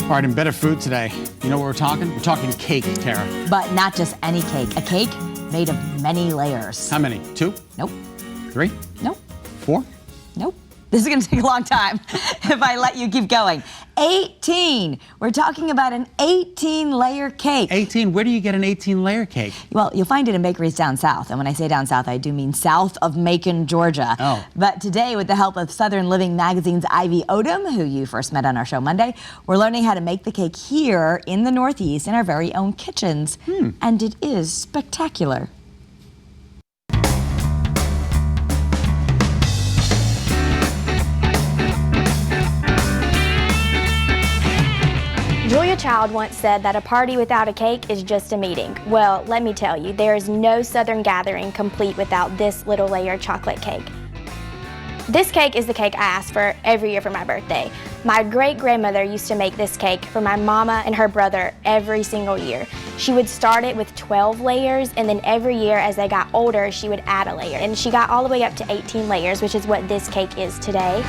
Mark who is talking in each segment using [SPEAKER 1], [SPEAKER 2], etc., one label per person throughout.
[SPEAKER 1] All right, in Better Food today, you know what we're talking? We're talking cake, Tara.
[SPEAKER 2] But not just any cake. A cake made of many layers.
[SPEAKER 1] How many? 2?
[SPEAKER 2] Nope.
[SPEAKER 1] 3?
[SPEAKER 2] Nope.
[SPEAKER 1] 4?
[SPEAKER 2] Nope. This is going to take a long time if I let you keep going. 18. We're talking about an 18-layer cake.
[SPEAKER 1] 18? Where do you get an 18-layer cake?
[SPEAKER 2] Well, you'll find it in bakeries down south. And when I say down south, I do mean south of Macon, Georgia.
[SPEAKER 1] Oh.
[SPEAKER 2] But today, with the help of Southern Living Magazine's Ivy Odom, who you first met on our show Monday, we're learning how to make the cake here in the Northeast in our very own kitchens. And it is spectacular.
[SPEAKER 3] Julia Child once said that a party without a cake is just a meeting. Well, let me tell you, there is no Southern gathering complete without this little layer chocolate cake. This cake is the cake I ask for every year for my birthday. My great-grandmother used to make this cake for my mama and her brother every single year. She would start it with 12 layers, and then every year as they got older, she would add a layer. And she got all the way up to 18 layers, which is what this cake is today.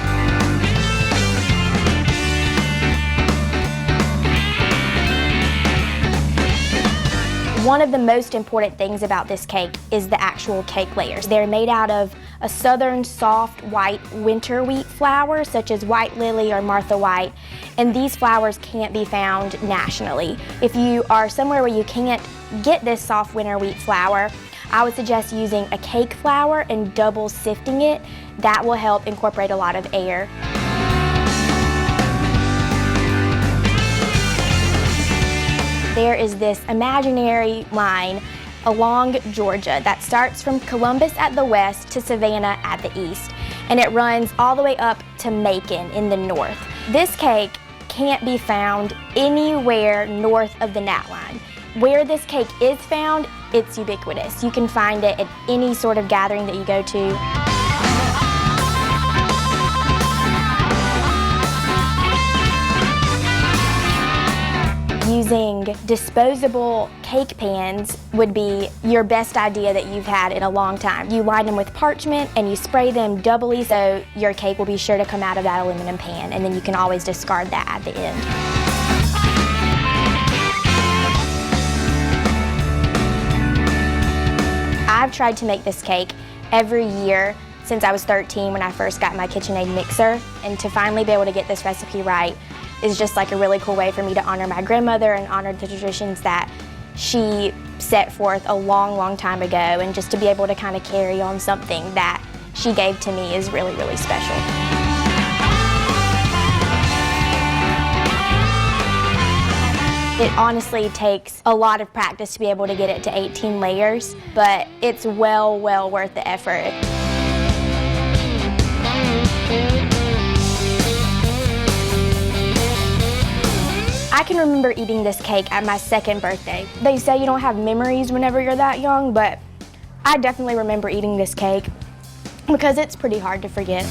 [SPEAKER 3] One of the most important things about this cake is the actual cake layers. They're made out of a southern soft white winter wheat flour such as White Lily or Martha White, and these flours can't be found nationally. If you are somewhere where you can't get this soft winter wheat flour, I would suggest using a cake flour and double sifting it. That will help incorporate a lot of air. There is this imaginary line along Georgia that starts from Columbus at the west to Savannah at the east, and it runs all the way up to Macon in the north. This cake can't be found anywhere north of the gnat line. Where this cake is found, it's ubiquitous. You can find it at any sort of gathering that you go to. Using disposable cake pans would be your best idea that you've had in a long time. You line them with parchment and you spray them doubly so your cake will be sure to come out of that aluminum pan, and then you can always discard that at the end. I've tried to make this cake every year since I was 13 when I first got my KitchenAid mixer, and to finally be able to get this recipe right is just like a really cool way for me to honor my grandmother and honor the traditions that she set forth a long, long time ago, and just to be able to kind of carry on something that she gave to me is really, really special. It honestly takes a lot of practice to be able to get it to 18 layers, but it's well worth the effort. I can remember eating this cake at my second birthday. They say you don't have memories whenever you're that young, but I definitely remember eating this cake because it's pretty hard to forget.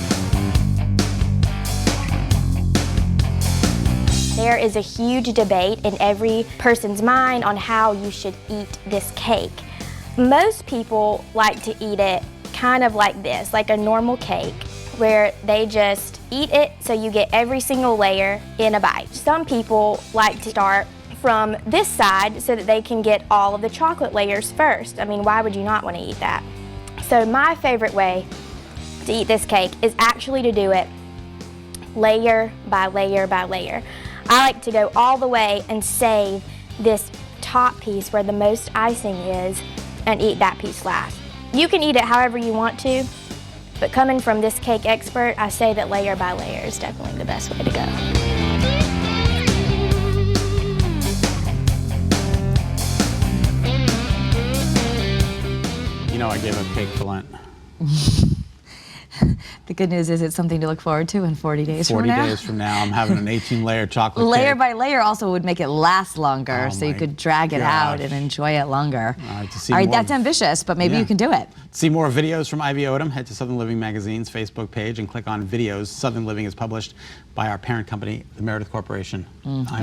[SPEAKER 3] There is a huge debate in every person's mind on how you should eat this cake. Most people like to eat it kind of like this, like a normal cake, where they just eat it so you get every single layer in a bite. Some people like to start from this side so that they can get all of the chocolate layers first. I mean, why would you not want to eat that? So my favorite way to eat this cake is actually to do it layer by layer by layer. I like to go all the way and save this top piece where the most icing is and eat that piece last. You can eat it however you want to, but coming from this cake expert, I say that layer by layer is definitely the best way to go.
[SPEAKER 1] You know I gave up cake for Lent.
[SPEAKER 2] The good news is it's something to look forward to in 40 days from now.
[SPEAKER 1] 40 days from now, I'm having an 18-layer chocolate
[SPEAKER 2] Layer
[SPEAKER 1] cake.
[SPEAKER 2] by layer also would make it last longer, so you could drag it out and enjoy it longer.
[SPEAKER 1] All right,
[SPEAKER 2] All right, that's ambitious, but maybe you can do it.
[SPEAKER 1] To see more videos from Ivy Odom, head to Southern Living Magazine's Facebook page and click on videos. Southern Living is published by our parent company, the Meredith Corporation.